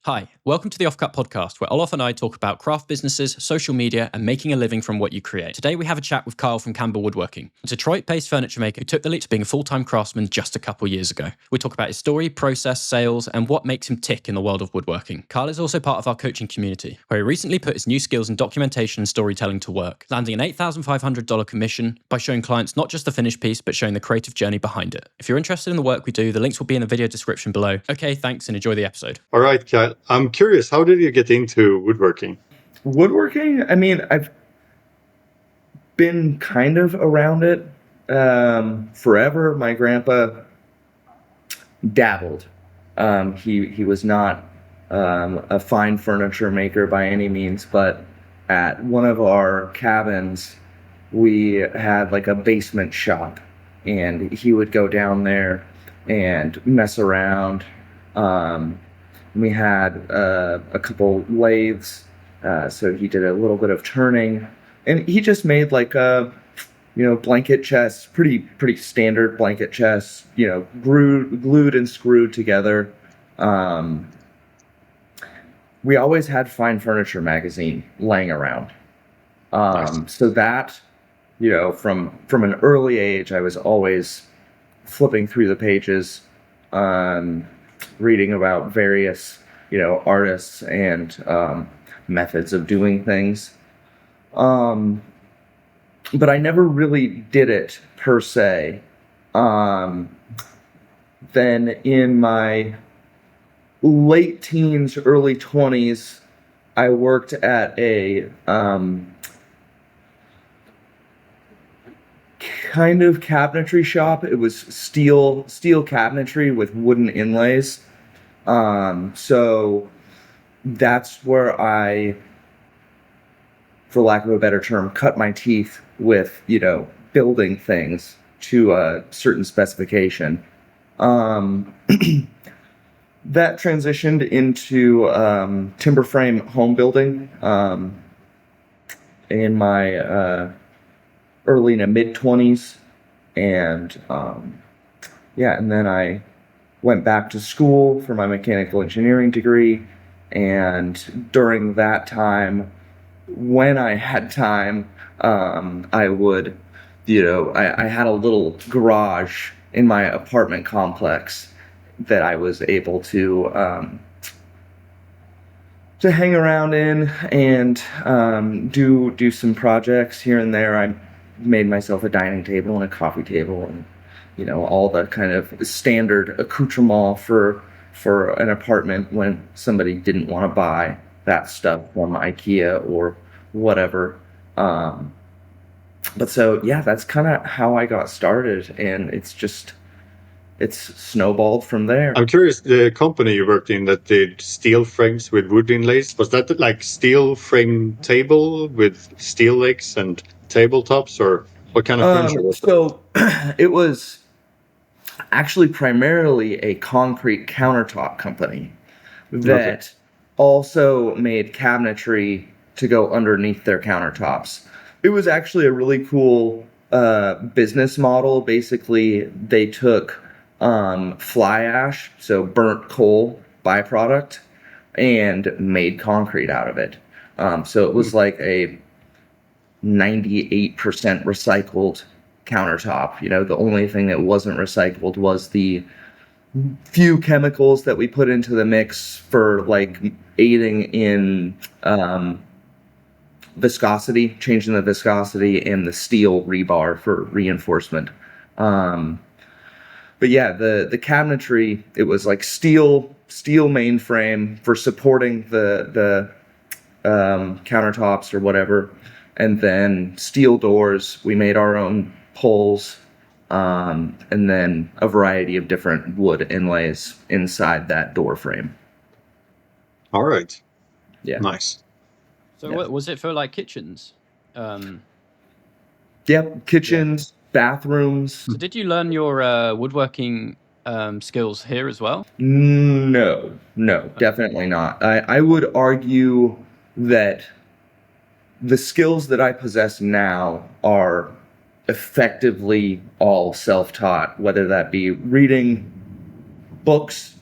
Hi, welcome to the Offcut Podcast, where Olof and I talk about craft businesses, social media, and making a living from what you create. Today, we have a chat with Kyle from Camber Woodworking, a Detroit-based furniture maker who took the leap to being a full-time craftsman just a couple years ago. We talk about his story, process, sales, and what makes him tick in the world of woodworking. Kyle is also part of our coaching community, where he recently put his new skills in documentation and storytelling to work, landing an $8,500 commission by showing clients not just the finished piece, but showing the creative journey behind it. If you're interested in the work we do, the links will be in the video description below. Okay, thanks, and enjoy the episode. All right, Kyle. I'm curious, how did you get into woodworking? Woodworking? I mean, I've been kind of around it forever. My grandpa dabbled. He was not a fine furniture maker by any means, but at one of our cabins, we had like a basement shop, and he would go down there and mess around. We had a couple lathes, so he did a little bit of turning, and he just made like blanket chests, pretty standard blanket chests, glued and screwed together. We always had Fine Furniture magazine laying around, Nice. so that from an early age, I was always flipping through the pages, reading about various, artists and methods of doing things. But I never really did it per se. Then in my late teens, early 20s, I worked at a kind of cabinetry shop. It was steel cabinetry with wooden inlays. So that's where I, for lack of a better term, cut my teeth with, building things to a certain specification. That transitioned into timber frame home building in my early to mid 20s, and and then I went back to school for my mechanical engineering degree, and during that time, when I had time, I would, I had a little garage in my apartment complex that I was able to hang around in and do some projects here and there. I made myself a dining table and a coffee table, and all the kind of standard accoutrement for an apartment when somebody didn't want to buy that stuff from IKEA or whatever. But so yeah, that's kind of how I got started, and it's snowballed from there. I'm curious, the company you worked in that did steel frames with wood inlays, was that like steel frame table with steel legs and tabletops, or what kind of furniture was it? So it was actually primarily a concrete countertop company that also made cabinetry to go underneath their countertops. It was actually a really cool business model. Basically, they took fly ash, so burnt coal byproduct, and made concrete out of it. So it was like a 98% recycled countertop. The only thing that wasn't recycled was the few chemicals that we put into the mix for like aiding in viscosity, changing the viscosity, and the steel rebar for reinforcement. But yeah, the cabinetry, it was like steel mainframe for supporting the countertops or whatever, and then steel doors. We made our own pulls, and then a variety of different wood inlays inside that door frame. All right. Yeah. Nice. So what was it for, like kitchens? Kitchens, bathrooms. So did you learn your woodworking skills here as well? No, definitely not. I would argue that the skills that I possess now are effectively all self-taught, whether that be reading books,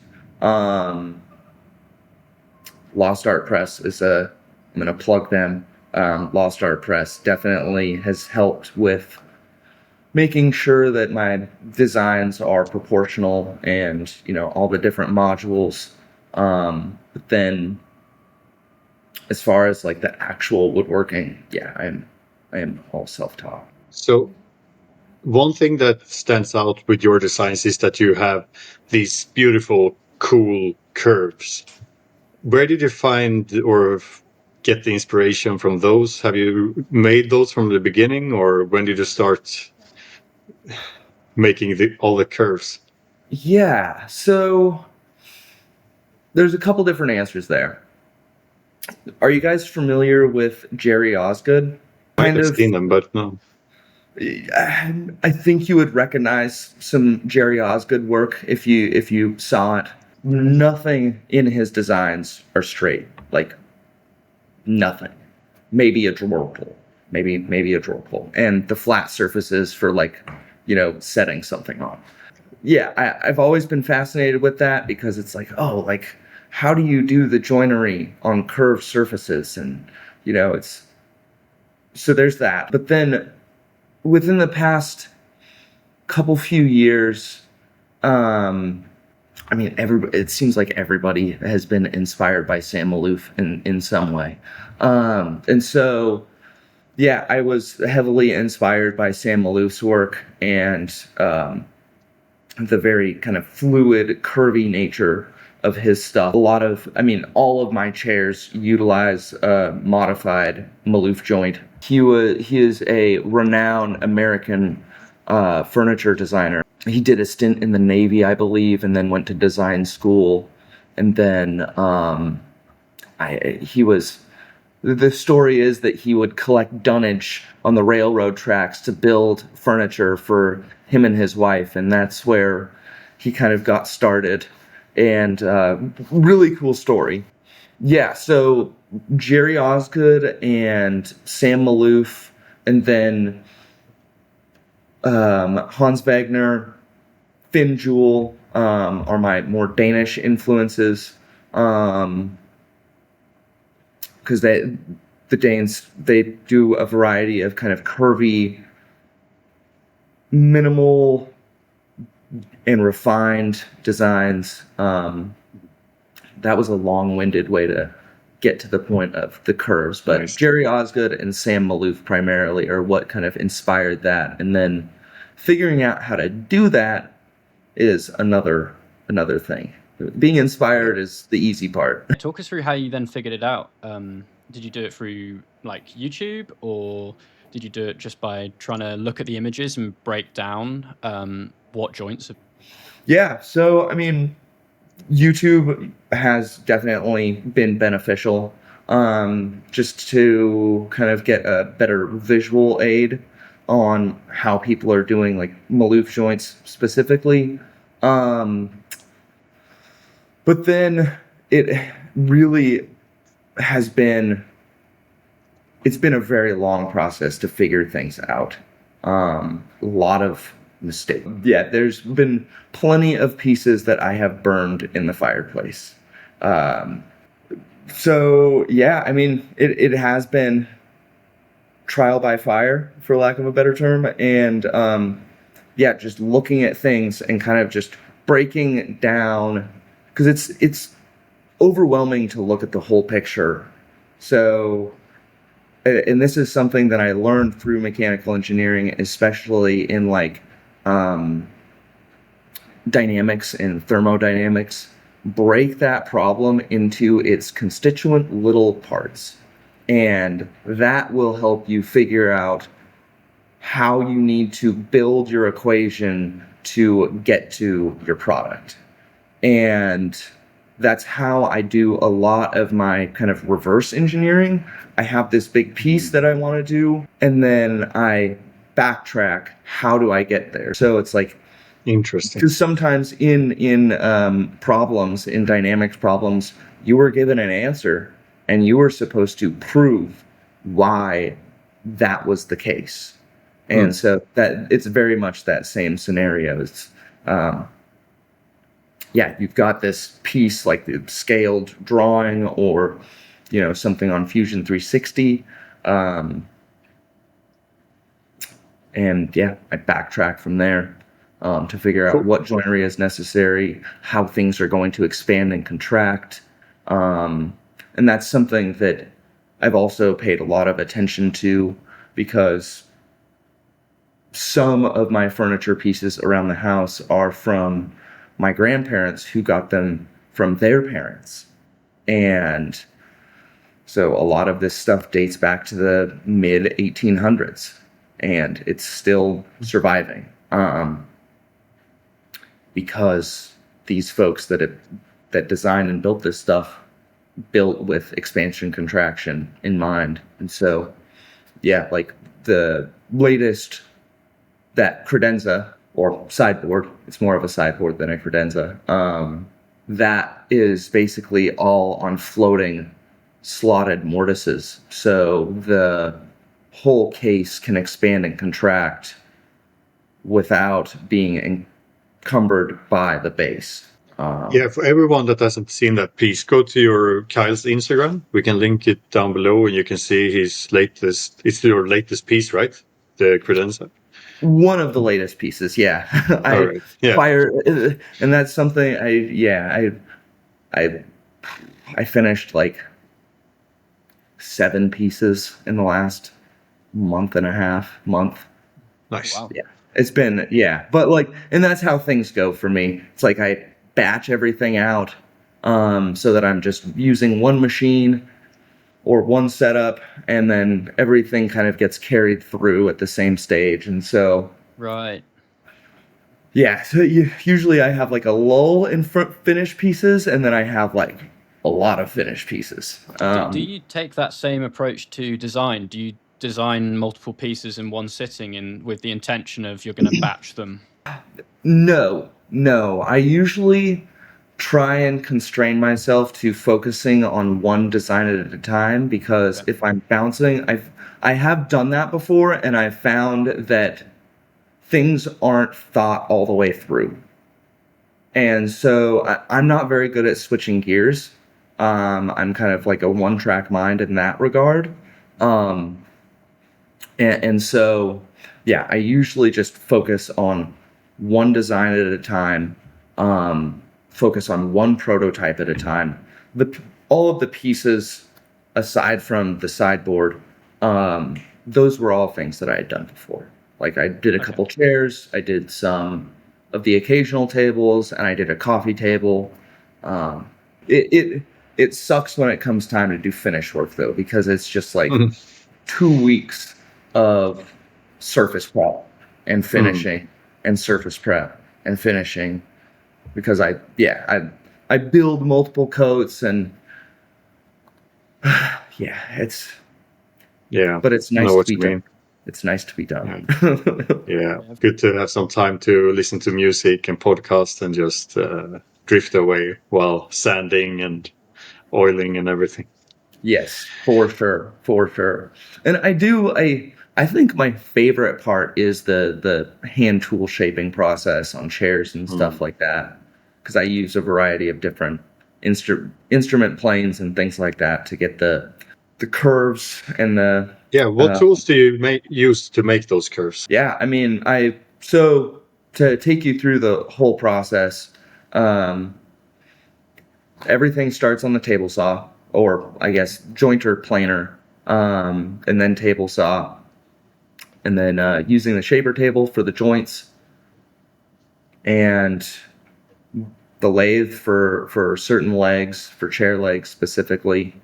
Lost Art Press I'm going to plug them. Lost Art Press definitely has helped with making sure that my designs are proportional and, all the different modules. But then as far as like the actual woodworking, yeah, I am all self-taught. So one thing that stands out with your designs is that you have these beautiful, cool curves. Where did you find or get the inspiration from those? Have you made those from the beginning, or when did you start making all the curves? Yeah, so there's a couple different answers there. Are you guys familiar with Jerry Osgood? Might have seen them, but no. I think you would recognize some Jerry Osgood work if you saw it. Nothing in his designs are straight, like nothing. Maybe a drawer pull, maybe a drawer pull, and the flat surfaces for like, setting something on. Yeah, I've always been fascinated with that because it's like, oh, like how do you do the joinery on curved surfaces? And it's so there's that. But then within the past few years, it seems like everybody has been inspired by Sam Maloof in some way. And so, yeah, I was heavily inspired by Sam Maloof's work and the very kind of fluid, curvy nature of his stuff. All of my chairs utilize a modified Maloof joint. He is a renowned American furniture designer. He did a stint in the Navy, I believe, and then went to design school. And then the story is that he would collect dunnage on the railroad tracks to build furniture for him and his wife. And that's where he kind of got started. And really cool story. Yeah, so Jerry Osgood and Sam Maloof, and then Hans Wegner, Finn Jewel are my more Danish influences. Because the Danes, they do a variety of kind of curvy, minimal, and refined designs. That was a long-winded way to get to the point of the curves, but nice. Jerry Osgood and Sam Maloof primarily are what kind of inspired that, and then figuring out how to do that is another thing. Being inspired is the easy part. Talk us through how you then figured it out. Did you do it through like YouTube, or did you do it just by trying to look at the images and break down what joints? Yeah, so YouTube has definitely been beneficial, just to kind of get a better visual aid on how people are doing like Maloof joints specifically. But then it really has been, it's been a very long process to figure things out. A lot of mistakes. Yeah, there's been plenty of pieces that I have burned in the fireplace. So yeah, it has been trial by fire, for lack of a better term, and just looking at things and kind of just breaking down, because it's overwhelming to look at the whole picture. So, and this is something that I learned through mechanical engineering, especially in like dynamics and thermodynamics. Break that problem into its constituent little parts, and that will help you figure out how you need to build your equation to get to your product. And that's how I do a lot of my kind of reverse engineering. I have this big piece that I want to do, and then I backtrack, how do I get there? So it's like, interesting. Because sometimes in problems, in dynamics problems, you were given an answer and you were supposed to prove why that was the case. And so that it's very much that same scenario. It's yeah, you've got this piece like the scaled drawing or, something on Fusion 360. And yeah, I backtrack from there to figure out Cool. what joinery is necessary, how things are going to expand and contract. And that's something that I've also paid a lot of attention to, because some of my furniture pieces around the house are from my grandparents who got them from their parents. And so a lot of this stuff dates back to the mid 1800s, and it's still surviving because these folks that designed and built this stuff built with expansion contraction in mind. And so, yeah, like the latest, that credenza or sideboard, it's more of a sideboard than a credenza, that is basically all on floating slotted mortises. So the whole case can expand and contract without being encumbered by the base. Yeah, for everyone that hasn't seen that, please go to Kyle's Instagram. We can link it down below, and you can see his latest. It's your latest piece, right? The credenza. One of the latest pieces, yeah. All right. Yeah. And that's something I finished like 7 pieces in the last month. Nice. Wow. Yeah. It's been, yeah. But like, and that's how things go for me. It's like I batch everything out so that I'm just using one machine or one setup, and then everything kind of gets carried through at the same stage. And so, Right. yeah, so usually I have like a lull in finished pieces, and then I have like a lot of finished pieces. Do you take that same approach to design? Do you design multiple pieces in one sitting with the intention of you're going to batch them? No. I usually try and constrain myself to focusing on one design at a time, because if I'm bouncing, I have done that before, and I've found that things aren't thought all the way through. And so I'm not very good at switching gears. I'm kind of like a one-track mind in that regard. And so, yeah, I usually just focus on one design at a time, focus on one prototype at a time. All of the pieces, aside from the sideboard, those were all things that I had done before. Like I did a couple chairs, I did some of the occasional tables, and I did a coffee table. It sucks when it comes time to do finish work though, because it's just like 2 weeks of surface prep and finishing and surface prep and finishing, because I build multiple coats, and but it's nice to be done. It's nice to be done. Yeah. Good to have some time to listen to music and podcast and just drift away while sanding and oiling and everything. Yes, for sure. And I think my favorite part is the hand tool shaping process on chairs and stuff like that, because I use a variety of different instrument planes and things like that to get the curves and the... Yeah, what tools do you use to make those curves? Yeah, I mean, so to take you through the whole process, everything starts on the table saw, or I guess jointer planer, and then table saw, and then using the shaper table for the joints, and the lathe for certain legs, for chair legs specifically.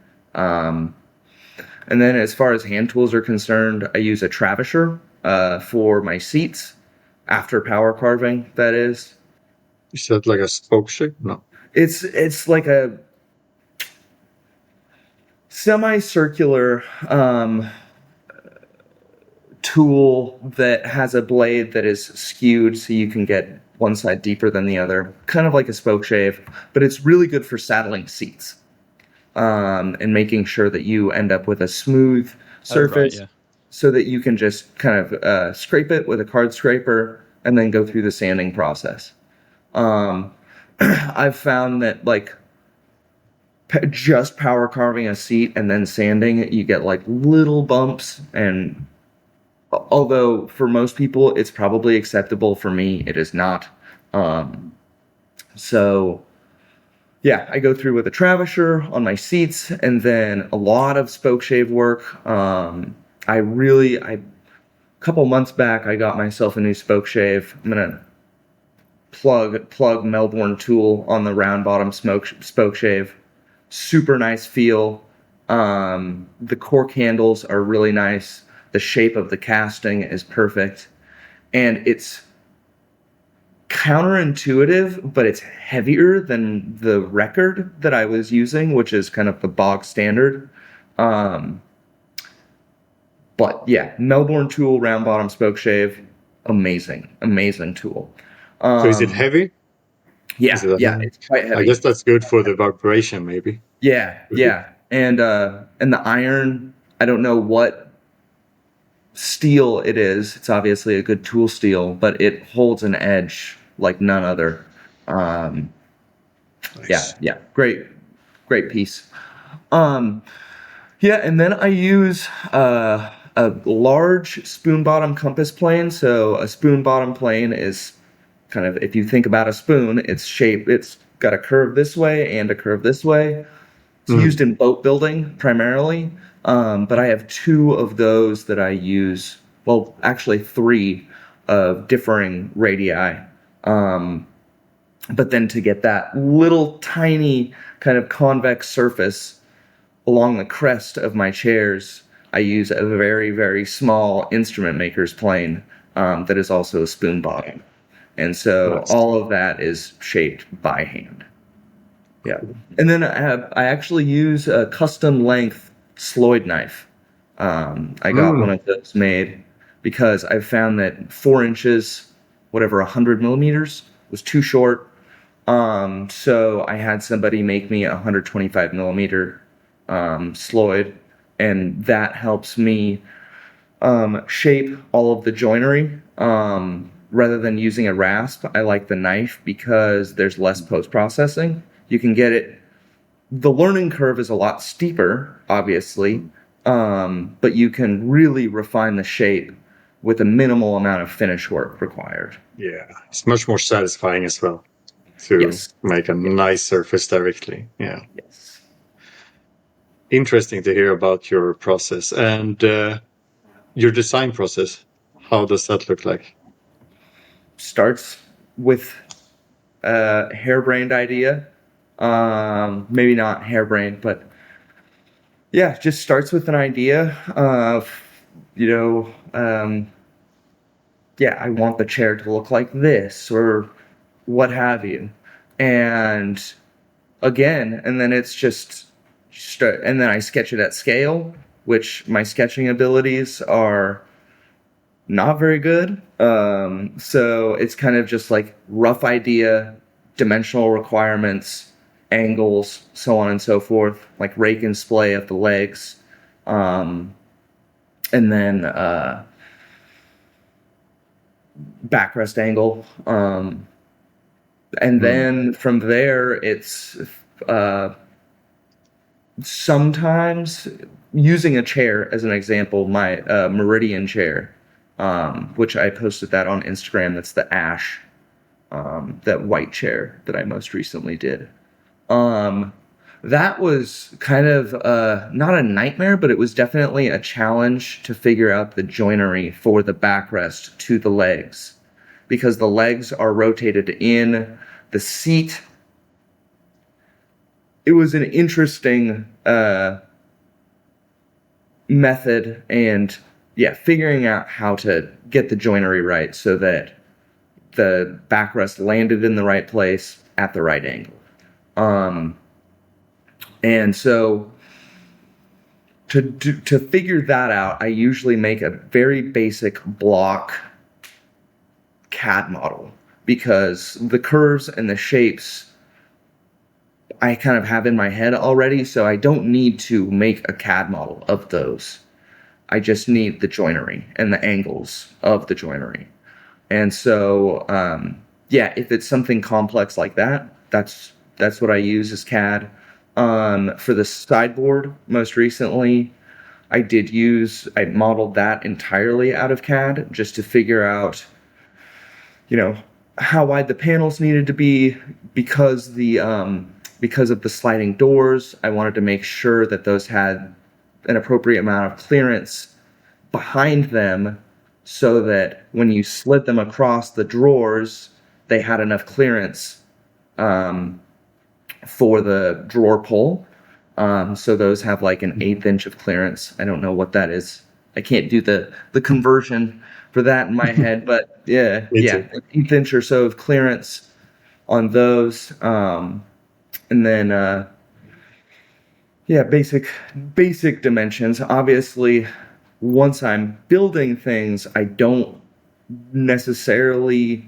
And then as far as hand tools are concerned, I use a Travisher for my seats, after power carving, that is. Is that like a spoke shape? No. It's like a semicircular tool that has a blade that is skewed so you can get one side deeper than the other, kind of like a spoke shave, but it's really good for saddling seats. And making sure that you end up with a smooth surface, so that you can just kind of scrape it with a card scraper and then go through the sanding process. I've found that like just power carving a seat and then sanding, you get like little bumps. And although for most people it's probably acceptable, for me it is not. So yeah, I go through with a Travisher on my seats, and then a lot of spoke shave work. A couple months back, I got myself a new spoke shave. I'm gonna plug Melbourne Tool on the round bottom spoke shave. Super nice feel. The cork handles are really nice. The shape of the casting is perfect, and it's counterintuitive, but it's heavier than the record that I was using, which is kind of the bog standard. But yeah, Melbourne Tool round bottom spoke shave, amazing tool. So is it heavy? Yeah, Is it it's quite heavy. I guess that's good for the vibration, maybe. Yeah, and the iron, I don't know what steel it is. It's obviously a good tool steel, but it holds an edge like none other. Nice. Yeah, great piece. Yeah, and then I use a large spoon bottom compass plane. So a spoon bottom plane is kind of, if you think about a spoon, it's got a curve this way and a curve this way. It's used in boat building primarily, but I have 2 of those that I use. Well, actually 3 of differing radii. But then to get that little tiny kind of convex surface along the crest of my chairs, I use a very, very small instrument maker's plane that is also a spoon bottom. And so all of that is shaped by hand. Yeah. And then I actually use a custom length Sloyd knife. I got one of those made because I found that 4 inches, 100 millimeters, was too short. So I had somebody make me a 125 millimeter Sloyd, and that helps me shape all of the joinery. Rather than using a rasp, I like the knife because there's less post-processing. You can get it. The learning curve is a lot steeper, obviously, but you can really refine the shape with a minimal amount of finish work required. Yeah, it's much more satisfying as well to make a nice surface directly. Yeah. Yes. Interesting to hear about your process and your design process. How does that look like? Starts with a harebrained idea. Maybe not harebrained, but yeah, just starts with an idea of, I want the chair to look like this or what have you. And then it's just and then I sketch it at scale, which my sketching abilities are not very good. So it's kind of just like rough idea, dimensional requirements, angles, so on and so forth, like rake and splay of the legs. And then backrest angle. And then from there, it's sometimes using a chair as an example, my Meridian chair, which I posted that on Instagram. That's the Ash, that white chair that I most recently did. That was kind of not a nightmare, but it was definitely a challenge to figure out the joinery for the backrest to the legs, because the legs are rotated in the seat. It was an interesting method, and figuring out how to get the joinery right so that the backrest landed in the right place at the right angle. And so to figure that out, I usually make a very basic block CAD model, because the curves and the shapes I kind of have in my head already, so I don't need to make a CAD model of those. I just need the joinery and the angles of the joinery. And so, if it's something complex like that, That's what I use as CAD. For the sideboard, most recently, I modeled that entirely out of CAD just to figure out, how wide the panels needed to be because of the sliding doors. I wanted to make sure that those had an appropriate amount of clearance behind them so that when you slid them across the drawers, they had enough clearance for the drawer pull. So those have like an 1/8 inch of clearance. I don't know what that is. I can't do the conversion for that in my head, but yeah, An 1/8 inch or so of clearance on those. And then, basic dimensions. Obviously, once I'm building things, I don't necessarily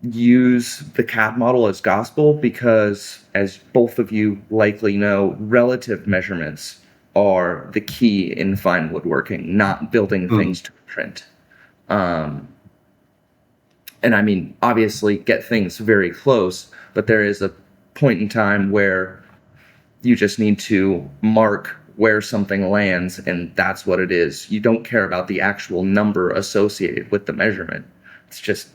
use the CAD model as gospel because, as both of you likely know, relative measurements are the key in fine woodworking, not building things to print. And I mean, obviously, get things very close, but there is a point in time where you just need to mark where something lands, and that's what it is. You don't care about the actual number associated with the measurement. It's just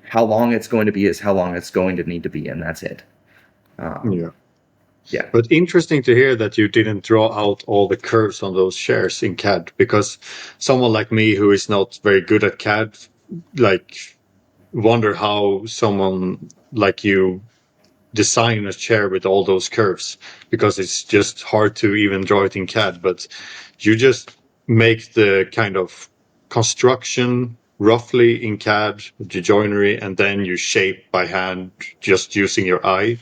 how long it's going to be is how long it's going to need to be, and that's it. Yeah. But interesting to hear that you didn't draw out all the curves on those chairs in CAD, because someone like me who is not very good at CAD, wonder how someone like you design a chair with all those curves, because it's just hard to even draw it in CAD. But you just make the kind of construction roughly in CAD, the joinery, and then you shape by hand just using your eye.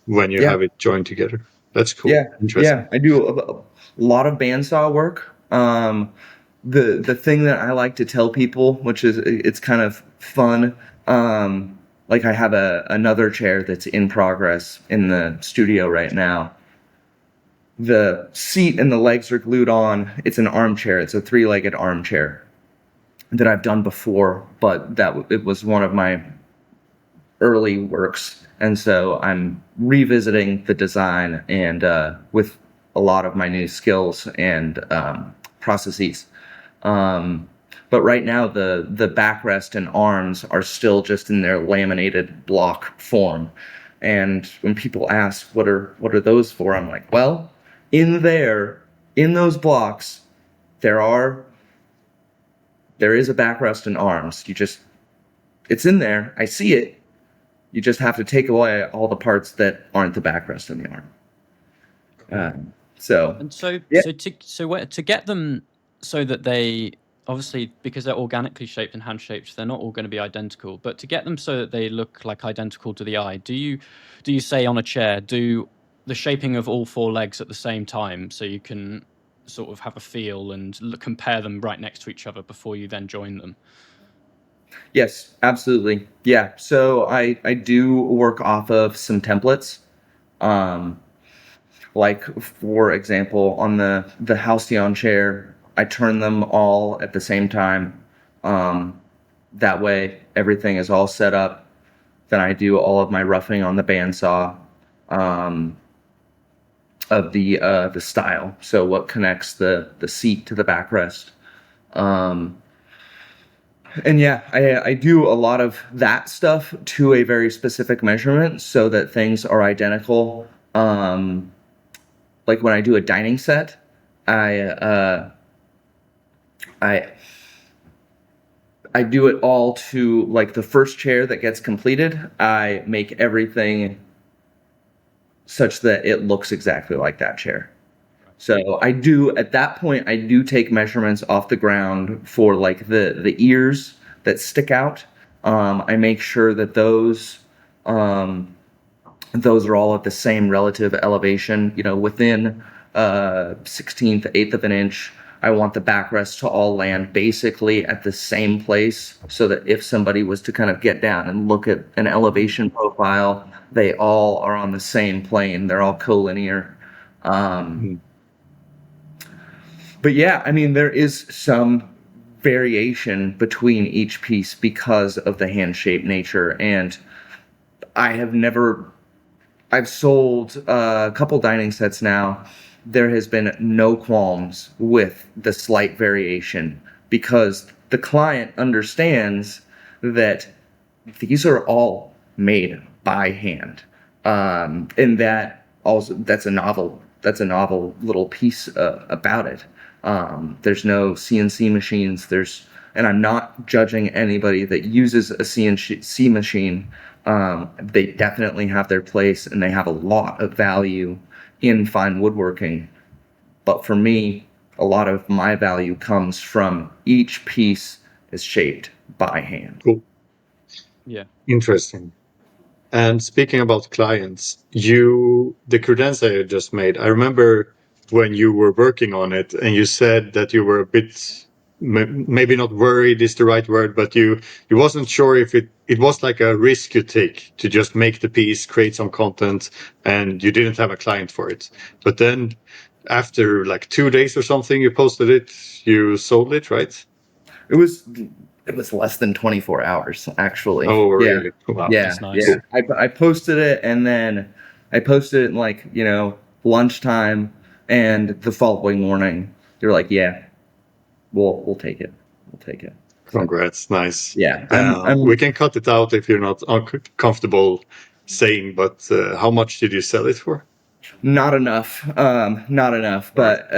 When you have it joined together. That's cool. Interesting. I do a lot of bandsaw work. The thing that I like to tell people, which is it's kind of fun, like I have another chair that's in progress in the studio right now. The seat and the legs are glued on. It's an armchair. It's a 3-legged armchair that I've done before, but it was one of my early works. And so I'm revisiting the design and with a lot of my new skills and processes. But right now, the backrest and arms are still just in their laminated block form. And when people ask, what are those for? I'm like, well, in those blocks, there is a backrest and arms. It's in there. I see it. You just have to take away all the parts that aren't the backrest and the arm. To get them so that they, obviously, because they're organically shaped and hand shaped, they're not all going to be identical. But to get them so that they look like identical to the eye, do you say on a chair, do the shaping of all 4 legs at the same time, so you can sort of have a feel and compare them right next to each other before you then join them? Yes, absolutely. Yeah. So I do work off of some templates. Like, for example, on the Halcyon chair, I turn them all at the same time. That way, everything is all set up. Then I do all of my roughing on the bandsaw of the style. So what connects the seat to the backrest. And yeah, I do a lot of that stuff to a very specific measurement so that things are identical. Like when I do a dining set, I do it all to, like, the first chair that gets completed, I make everything such that it looks exactly like that chair. So at that point, I do take measurements off the ground for, like, the ears that stick out. I make sure that those are all at the same relative elevation, within 1/16, 1/8 of an inch. I want the backrest to all land basically at the same place so that if somebody was to kind of get down and look at an elevation profile, they all are on the same plane. They're all collinear. But yeah, I mean, there is some variation between each piece because of the hand-shaped nature. And I've sold a couple dining sets now. There has been no qualms with the slight variation because the client understands that these are all made by hand. And that's a novel little piece about it. There's no CNC machines. And I'm not judging anybody that uses a CNC machine. They definitely have their place and they have a lot of value in fine woodworking. But for me, a lot of my value comes from each piece is shaped by hand. Cool. Yeah. Interesting. And speaking about clients, the credenza you just made, I remember when you were working on it and you said that you were a bit, maybe not worried is the right word, but you wasn't sure if it was like a risk you take to just make the piece, create some content, and you didn't have a client for it. But then after like 2 days or something, you posted it, you sold it, right? It was less than 24 hours, actually. Oh, really? Wow. Yeah, That's nice. yeah. I posted it, and then I posted it in like, lunchtime, and the following morning, they were like, "Yeah, we'll take it. We'll take it." Congrats, nice. Yeah, we can cut it out if you're not comfortable saying, but how much did you sell it for? not enough. Not enough, but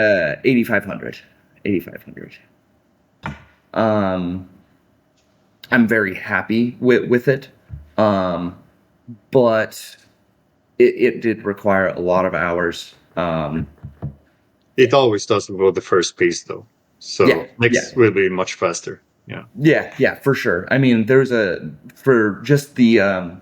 8,500. 8,500. I'm very happy with it. But it did require a lot of hours. It always does for the first piece, though. So next will be much faster. Yeah. Yeah, for sure. I mean, for just the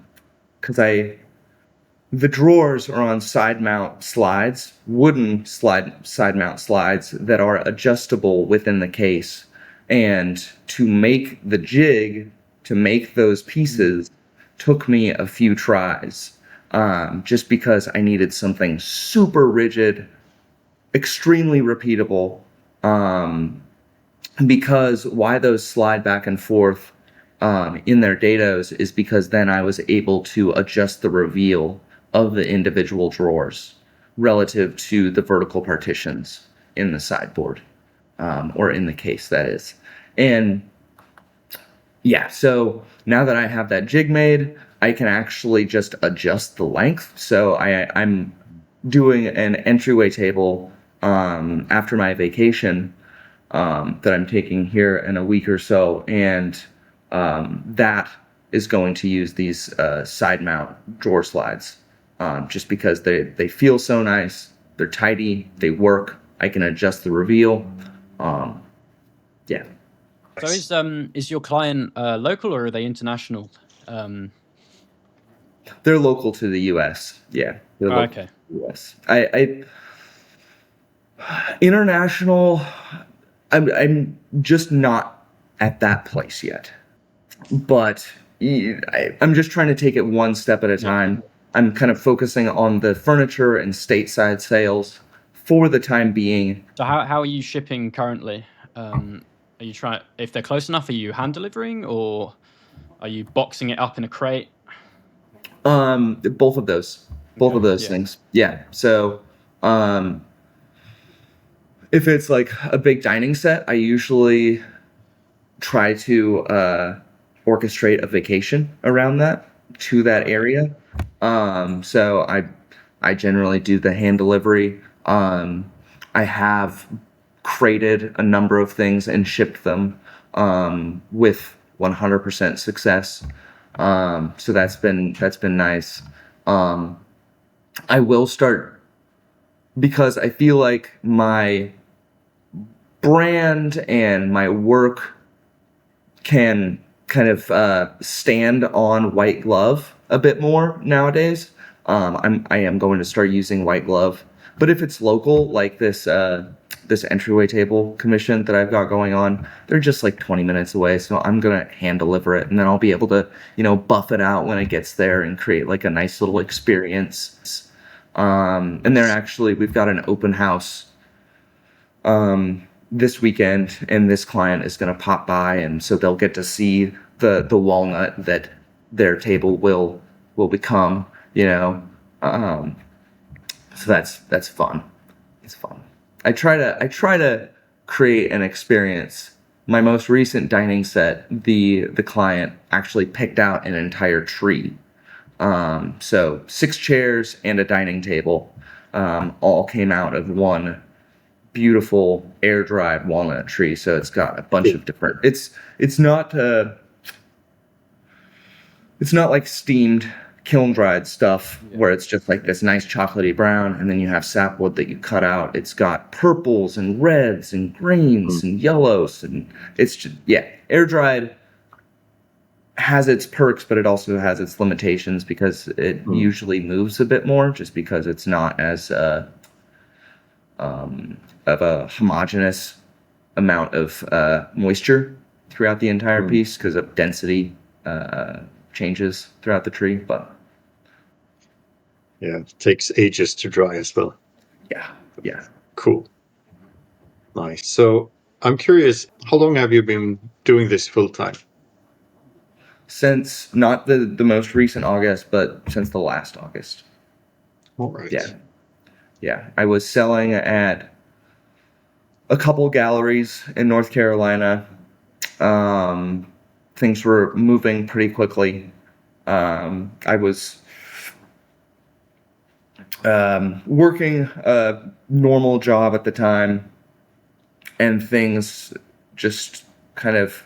drawers are on side mount slides, wooden side mount slides that are adjustable within the case. And to make the jig, to make those pieces, took me a few tries, just because I needed something super rigid, extremely repeatable, because why those slide back and forth in their dados is because then I was able to adjust the reveal of the individual drawers relative to the vertical partitions in the sideboard, or in the case, that is. And yeah, so now that I have that jig made, I can actually just adjust the length. So I'm doing an entryway table after my vacation that I'm taking here in a week or so, and that is going to use these side mount drawer slides, just because they feel so nice, they're tidy, they work. I can adjust the reveal. Yeah. So is your client local or are they international? They're local to the U.S. Yeah. They're local okay. to the U.S. International, I'm just not at that place yet. But I'm just trying to take it one step at a time. I'm kind of focusing on the furniture and stateside sales for the time being. So how are you shipping currently? Are you trying, if they're close enough, are you hand delivering or are you boxing it up in a crate? Both of those things. Yeah. So, if it's like a big dining set, I usually try to orchestrate a vacation around that to that area. So I generally do the hand delivery. I have crated a number of things and shipped them with 100% success. So that's been nice. I will start, because I feel like my brand and my work can kind of stand on white glove a bit more nowadays. I am going to start using white glove, but if it's local, like this entryway table commission that I've got going on, they're just like 20 minutes away. So I'm going to hand deliver it, and then I'll be able to, buff it out when it gets there and create like a nice little experience. And we've got an open house, this weekend, and this client is going to pop by, and so they'll get to see the walnut that their table will become, so that's fun. It's fun. I try to create an experience. My most recent dining set, the client actually picked out an entire tree. So 6 chairs and a dining table, all came out of one beautiful air-dried walnut tree. So it's got a bunch of different. It's not like steamed kiln-dried stuff where it's just like this nice chocolatey brown, and then you have sapwood that you cut out. It's got purples and reds and greens and yellows, and it's just, air-dried has its perks, but it also has its limitations because it usually moves a bit more, just because it's not as of a homogeneous amount of moisture throughout the entire piece because of density changes throughout the tree. But it takes ages to dry as well. Yeah. Cool. Nice. So I'm curious, how long have you been doing this full time? Since not the most recent August, but since the last August. All right. Yeah. I was selling at a couple galleries in North Carolina. Things were moving pretty quickly. I was working a normal job at the time, and things just kind of,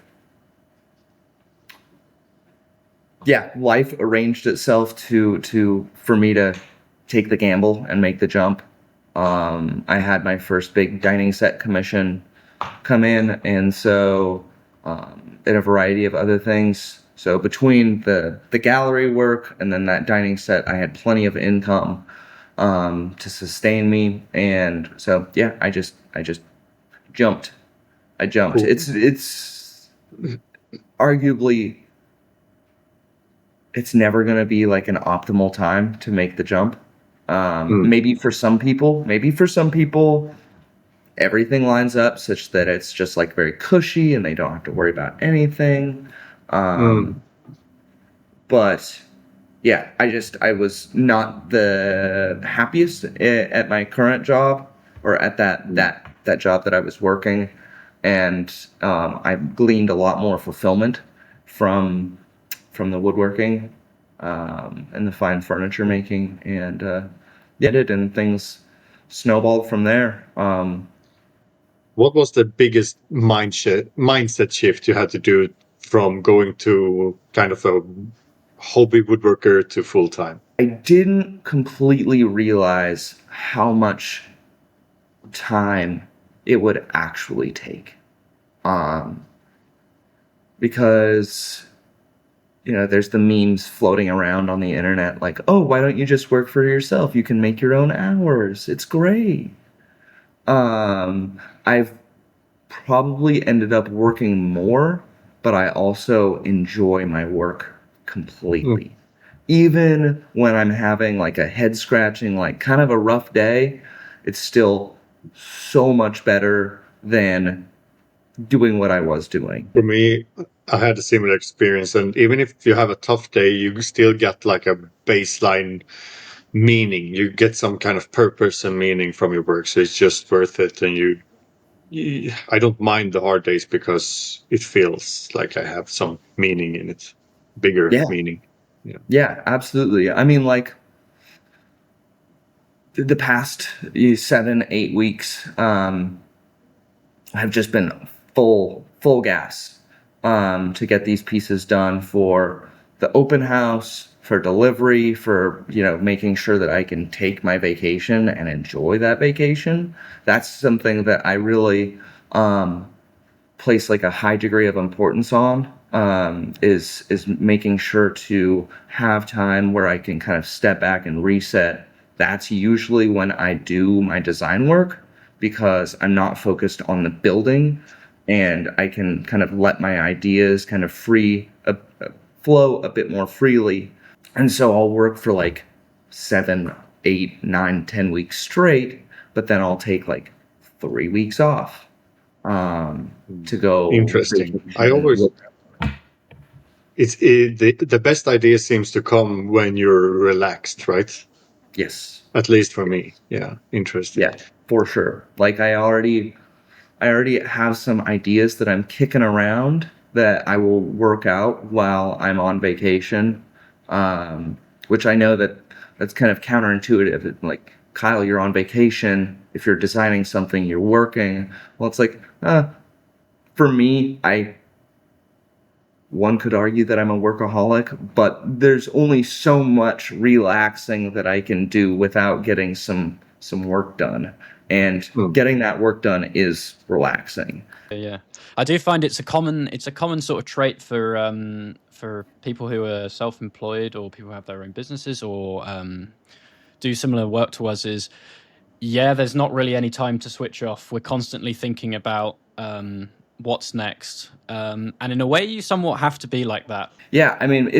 life arranged itself for me to take the gamble and make the jump. I had my first big dining set commission come in, and so and a variety of other things. So between the gallery work and then that dining set, I had plenty of income to sustain me, and so I just jumped. I jumped. Cool. It's arguably it's never going to be like an optimal time to make the jump. Maybe for some people, everything lines up such that it's just like very cushy and they don't have to worry about anything. But I was not the happiest at my current job, or at that job that I was working. And I gleaned a lot more fulfillment from the woodworking and the fine furniture making, and and things snowballed from there. What was the biggest mindset shift you had to do from going to kind of a hobby woodworker to full time? I didn't completely realize how much time it would actually take. Because there's the memes floating around on the internet like, oh, why don't you just work for yourself? You can make your own hours. It's great. I've probably ended up working more, but I also enjoy my work completely. Even when I'm having like a head scratching, like kind of a rough day, it's still so much better than doing what I was doing. For me, I had a similar experience, and even if you have a tough day, you still get like a baseline meaning. You get some kind of purpose and meaning from your work, so it's just worth it. And I don't mind the hard days because it feels like I have some meaning in it, bigger meaning. Yeah, absolutely. I mean, like the past 7-8 weeks, I've just been full gas to get these pieces done for the open house, for delivery, for making sure that I can take my vacation and enjoy that vacation. That's something that I really place like a high degree of importance on. Is making sure to have time where I can kind of step back and reset. That's usually when I do my design work, because I'm not focused on the building, and I can kind of let my ideas kind of flow a bit more freely. And so I'll work for like 7, 8, 9, 10 weeks straight, but then I'll take like 3 weeks off. to go. Interesting. I always the best idea seems to come when you're relaxed, right? Yes. At least for me. Yeah. Interesting. Yeah, for sure. Like I already have some ideas that I'm kicking around that I will work out while I'm on vacation, which I know that's kind of counterintuitive. Like, Kyle, you're on vacation. If you're designing something, you're working. Well, it's like, for me, one could argue that I'm a workaholic, but there's only so much relaxing that I can do without getting some work done. And getting that work done is relaxing. Yeah, I do find it's a common sort of trait for people who are self-employed or people who have their own businesses or do similar work to us. Is there's not really any time to switch off. We're constantly thinking about what's next, and in a way, you somewhat have to be like that. Yeah, I mean,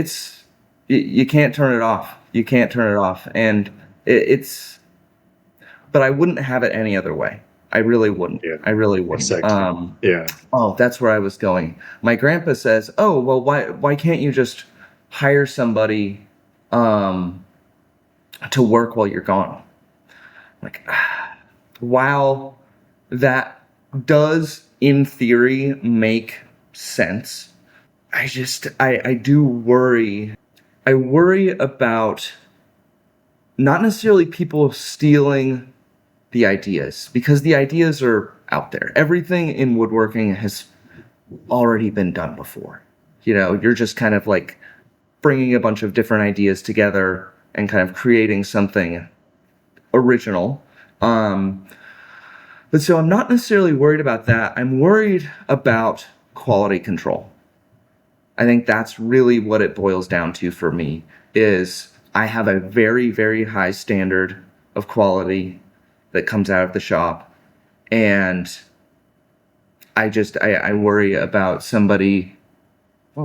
you can't turn it off. You can't turn it off, and it's. But I wouldn't have it any other way. I really wouldn't. Yeah, I really wouldn't. Exactly. Yeah. Oh, that's where I was going. My grandpa says, "Oh, well, why can't you just hire somebody to work while you're gone?" Like, while that does in theory make sense, I do worry. I worry about not necessarily people stealing the ideas, because the ideas are out there. Everything in woodworking has already been done before. You're just kind of like bringing a bunch of different ideas together and kind of creating something original. But so I'm not necessarily worried about that. I'm worried about quality control. I think that's really what it boils down to for me, is I have a very, very high standard of quality that comes out of the shop. And I worry about somebody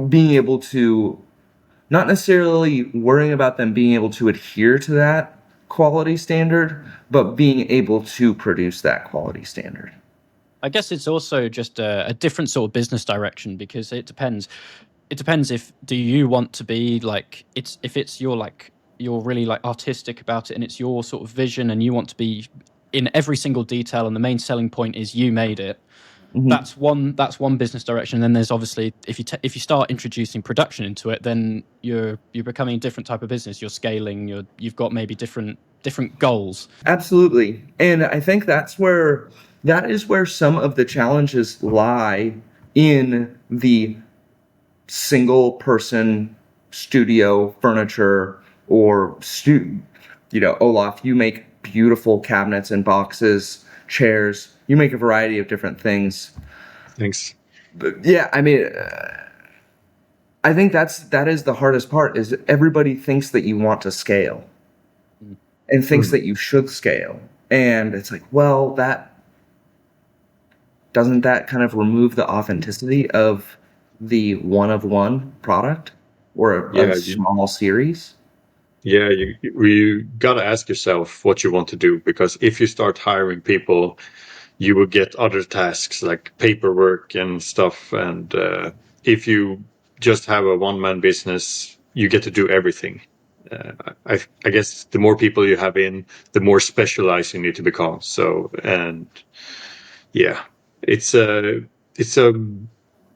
being able to, not necessarily worrying about them being able to adhere to that quality standard, but being able to produce that quality standard. I guess it's also just a different sort of business direction, because it depends. It depends if do you want to be like if it's you're really like artistic about it and it's your sort of vision and you want to be in every single detail and the main selling point is you made it. Mm-hmm. That's one business direction. And then there's obviously if you start introducing production into it, then you're becoming a different type of business. You're scaling. You've got maybe different goals. Absolutely, and I think that is where some of the challenges lie in the single person studio furniture or Olaf, you make beautiful cabinets and boxes, chairs. You make a variety of different things. Thanks. But yeah, I mean, I think that is the hardest part, is everybody thinks that you want to scale and thinks that you should scale. And it's like, well, doesn't that kind of remove the authenticity of the one-of-one product or a small series? Yeah, you got to ask yourself what you want to do, because if you start hiring people, you will get other tasks like paperwork and stuff. And if you just have a one-man business, you get to do everything. I guess the more people you have in, the more specialized you need to become. So, and yeah, it's a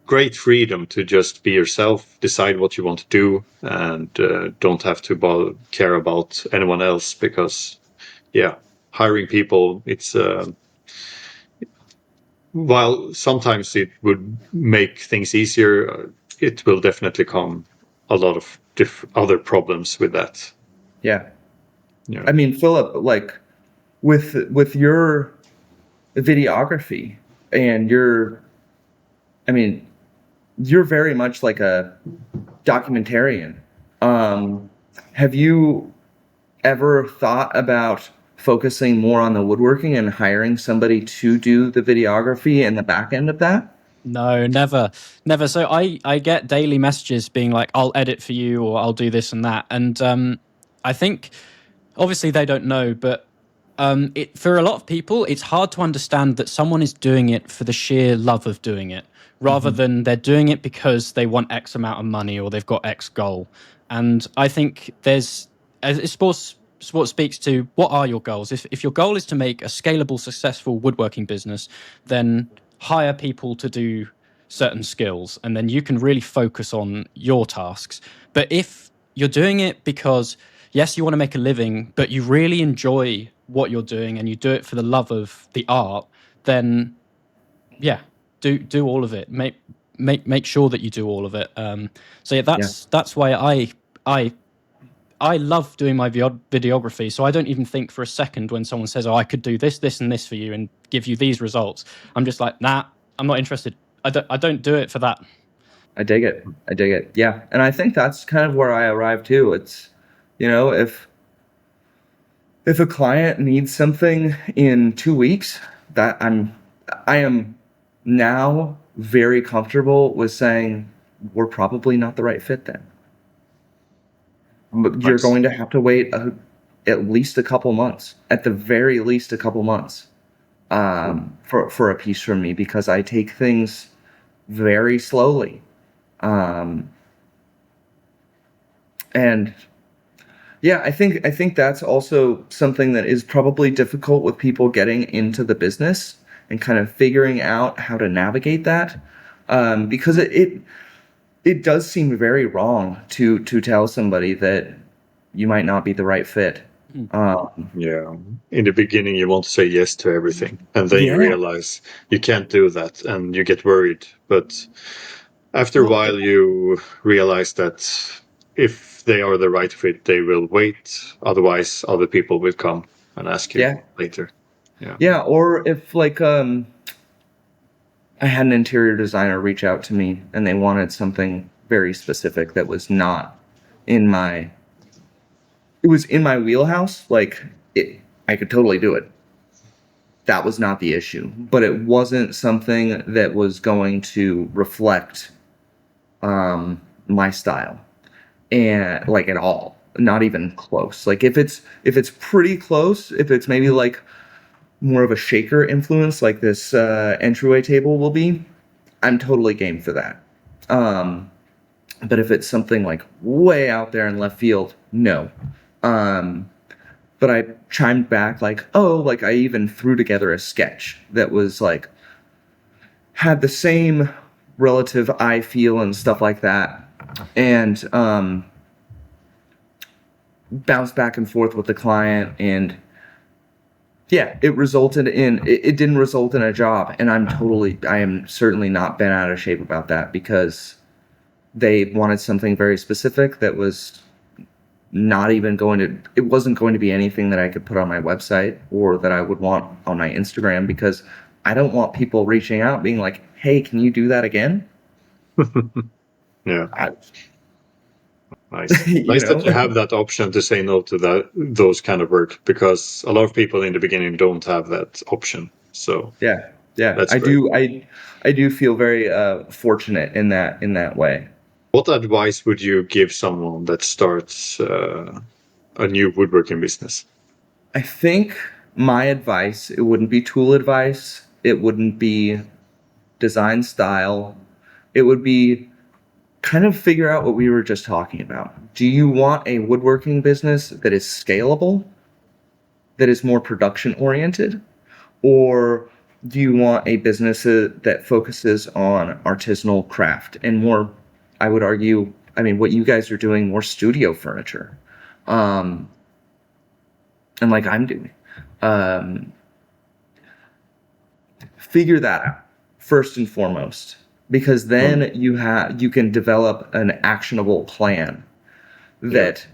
great freedom to just be yourself, decide what you want to do, and don't have to care about anyone else, because hiring people, it's while sometimes it would make things easier, it will definitely come a lot of other problems with that. Yeah. I mean, Philip, like with your videography and you're very much like a documentarian. Have you ever thought about focusing more on the woodworking and hiring somebody to do the videography and the back end of that? No, never. So I get daily messages being like, I'll edit for you or I'll do this and that. And I think obviously they don't know, but For a lot of people, it's hard to understand that someone is doing it for the sheer love of doing it, rather than they're doing it because they want X amount of money or they've got X goal. And I think sports speaks to, what are your goals? If your goal is to make a scalable, successful woodworking business, then hire people to do certain skills, and then you can really focus on your tasks. But if you're doing it because, yes, you want to make a living, but you really enjoy what you're doing and you do it for the love of the art, then yeah, do all of it. Make sure that you do all of it. So yeah, that's why I love doing my videography. So I don't even think for a second when someone says, "Oh, I could do this, this, and this for you and give you these results." I'm just like, nah, I'm not interested. I don't do it for that. I dig it. Yeah. And I think that's kind of where I arrived too. It's, if a client needs something in 2 weeks, I am now very comfortable with saying we're probably not the right fit then. But you're going to have to wait at least a couple months, at the very least a couple months, for a piece from me, because I take things very slowly. And yeah, I think that's also something that is probably difficult with people getting into the business and kind of figuring out how to navigate that, because it does seem very wrong to tell somebody that you might not be the right fit. Yeah. In the beginning, you want to say yes to everything, and then you realize you can't do that, and you get worried. But after a while, you realize that if they are the right fit, they will wait. Otherwise, other people will come and ask you later. Yeah. Or if I had an interior designer reach out to me and they wanted something very specific that was not in my wheelhouse. I could totally do it. That was not the issue, but it wasn't something that was going to reflect my style, and at all, not even close. If it's pretty close, if it's maybe more of a shaker influence, like this entryway table will be, I'm totally game for that. But if it's something way out there in left field, no. But I chimed back I even threw together a sketch that was had the same relative eye feel and stuff like that, and bounced back and forth with the client, and yeah, it didn't result in a job, and I am certainly not bent out of shape about that, because they wanted something very specific that was it wasn't going to be anything that I could put on my website or that I would want on my Instagram, because I don't want people reaching out being like, "Hey, can you do that again?" Yeah. Nice. Nice that you have that option to say no to those kind of work, because a lot of people in the beginning don't have that option. So yeah, that's I great. I do feel very fortunate in that way. What advice would you give someone that starts a new woodworking business? I think my advice, it wouldn't be tool advice, it wouldn't be design style, it would be kind of figure out what we were just talking about. Do you want a woodworking business that is scalable, that is more production oriented, or do you want a business that focuses on artisanal craft and more, I would argue, what you guys are doing, more studio furniture, and I'm doing. Figure that out first and foremost, because then you can develop an actionable plan that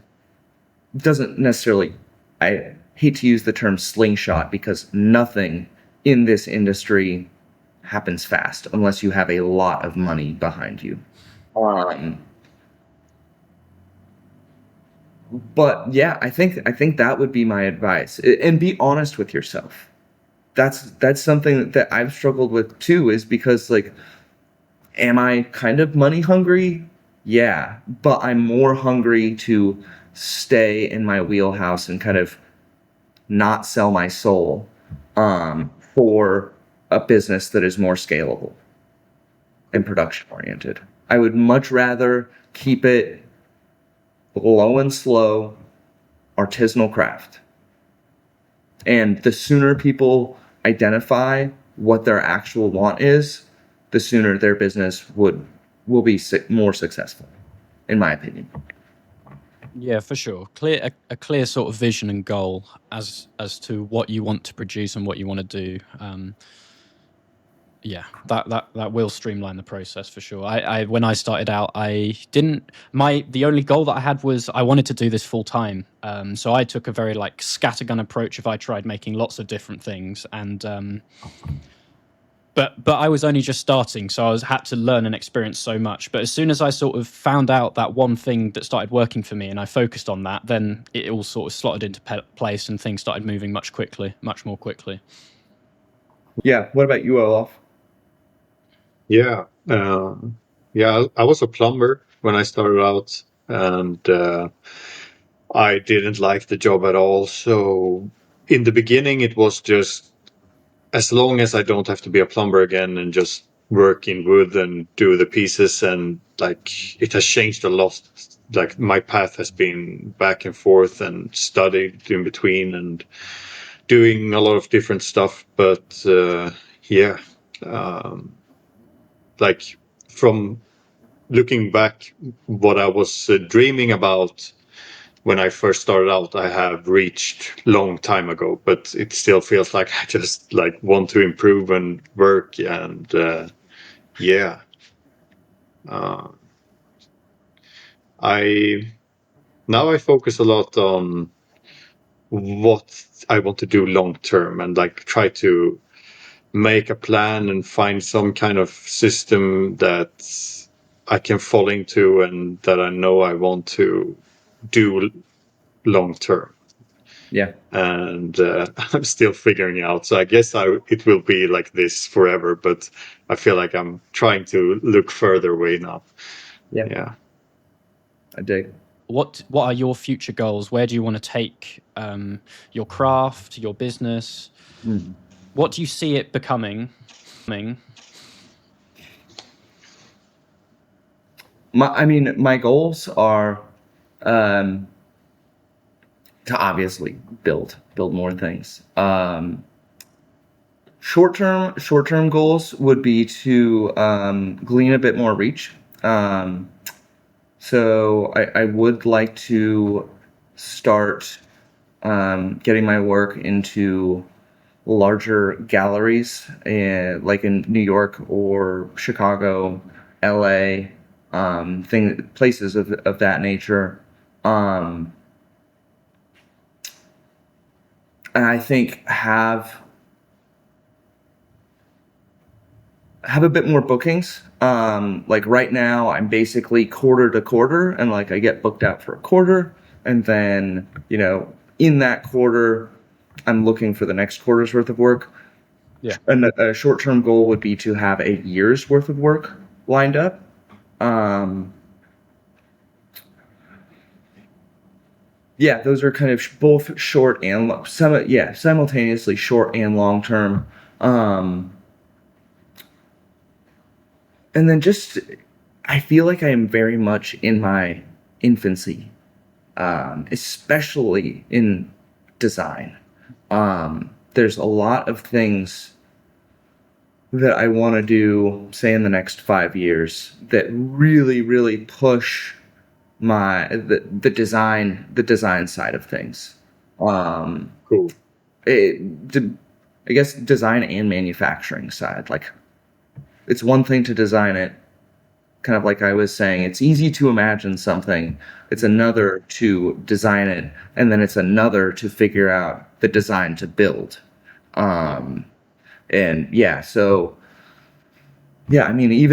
doesn't necessarily, I hate to use the term slingshot, because nothing in this industry happens fast unless you have a lot of money behind you. But yeah, I think that would be my advice. And be honest with yourself. That's something that I've struggled with too, is because am I kind of money hungry? Yeah, but I'm more hungry to stay in my wheelhouse and kind of not sell my soul for a business that is more scalable and production oriented. I would much rather keep it low and slow, artisanal craft. And the sooner people identify what their actual want is, the sooner their business will be more successful, in my opinion. Yeah, for sure. A clear sort of vision and goal as to what you want to produce and what you want to do. Yeah, that will streamline the process for sure. I when I started out, I didn't. The only goal that I had was I wanted to do this full time. So I took a very like scattergun approach. If I tried making lots of different things, and but I was only just starting, so I had to learn and experience so much. But as soon as I sort of found out that one thing that started working for me, and I focused on that, then it all sort of slotted into place, and things started moving much more quickly. Yeah. What about you, Olaf? Yeah. I was a plumber when I started out, and I didn't like the job at all. So in the beginning, it was just as long as I don't have to be a plumber again and just work in wood and do the pieces, and like it has changed a lot. Like my path has been back and forth and studied in between and doing a lot of different stuff. But like from looking back, what I was dreaming about when I first started out, I have reached long time ago, but it still feels like I just like want to improve and work. And I focus a lot on what I want to do long term, and like try to make a plan and find some kind of system that I can fall into and that I know I want to do long term. Yeah. And I'm still figuring it out. So I guess it will be like this forever, but I feel like I'm trying to look further away now. Yeah. I dig. What are your future goals? Where do you want to take your craft, your business? What do you see it becoming? My goals are to obviously build more things. Short-term goals would be to glean a bit more reach. So I would like to start getting my work into larger galleries, like in New York or Chicago, LA, places of that nature. And I think have a bit more bookings. Like right now I'm basically quarter to quarter, and like I get booked out for a quarter, and then, in that quarter I'm looking for the next quarter's worth of work. Yeah. And a short-term goal would be to have a year's worth of work lined up. Those are kind of both short and simultaneously short and long term. And then I feel like I am very much in my infancy, especially in design. There's a lot of things that I want to do, say in the next 5 years, that really, really push the design side of things. Cool. I guess design and manufacturing side. Like, it's one thing to design it, kind of like I was saying, it's easy to imagine something. It's another to design it, and then it's another to figure out the design to build. Even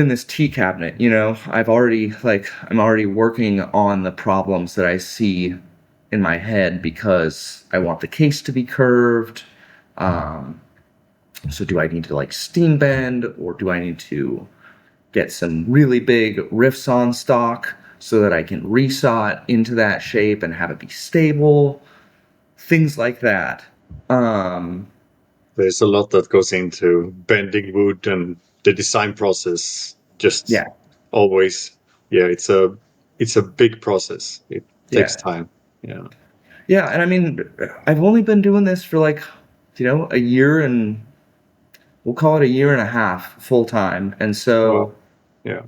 this tea cabinet, I'm already working on the problems that I see in my head, because I want the case to be curved. So do I need to steam bend, or do I need to get some really big riffs on stock so that I can resaw it into that shape and have it be stable? Things like that. There's a lot that goes into bending wood, and the design process just always, it's a big process. It takes time. Yeah. Yeah, and I mean, I've only been doing this for like, a year, and we'll call it a year and a half full time. And so Yeah.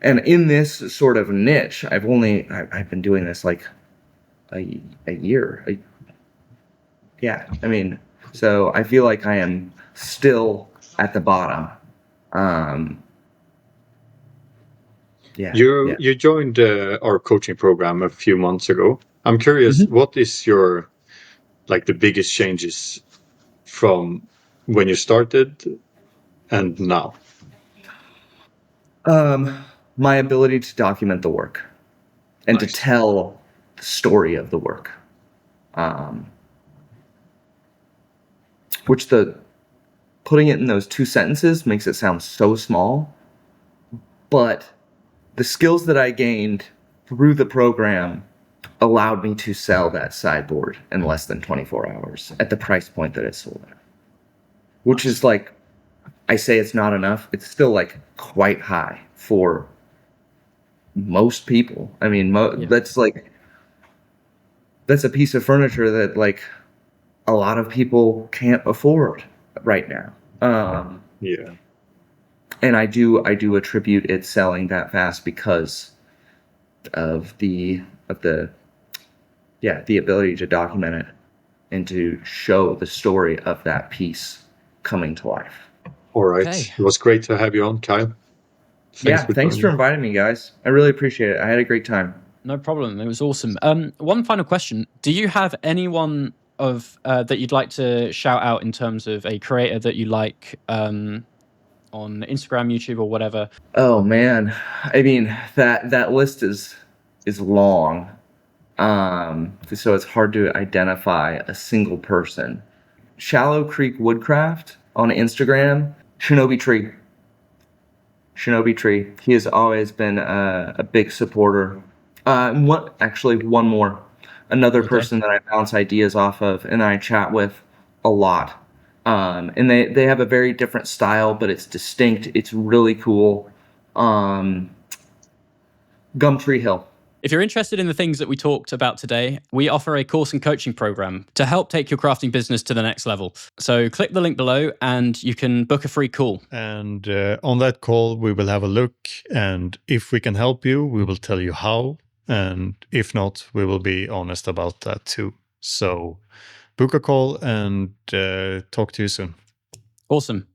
and in this sort of niche, I've been doing this like a year. I mean, so I feel like I am still at the bottom. You joined our coaching program a few months ago. I'm curious, what is your the biggest changes from when you started and now? My ability to document the work and to tell the story of the work. Which putting it in those 2 sentences makes it sound so small, but the skills that I gained through the program allowed me to sell that sideboard in less than 24 hours at the price point that it sold at. Which is like, I say it's not enough. It's still like quite high for most people. I mean, that's a piece of furniture that like a lot of people can't afford right now. And I do attribute it selling that fast because of the ability to document it and to show the story of that piece coming to life. All right. Okay. It was great to have you on, Kyle. Thanks for inviting me, guys. I really appreciate it. I had a great time. No problem. It was awesome. One final question. Do you have anyone that you'd like to shout out in terms of a creator that you like on Instagram, YouTube, or whatever? Oh man, I mean that list is long, so it's hard to identify a single person. Shallow Creek Woodcraft on Instagram. Shinobi Tree. He has always been a big supporter. One more. Another person that I bounce ideas off of and I chat with a lot. And they have a very different style, but it's distinct. It's really cool. Gumtree Hill. If you're interested in the things that we talked about today, we offer a course and coaching program to help take your crafting business to the next level. So click the link below and you can book a free call. And on that call, we will have a look. And if we can help you, we will tell you how. And if not, we will be honest about that too. So book a call and talk to you soon. Awesome.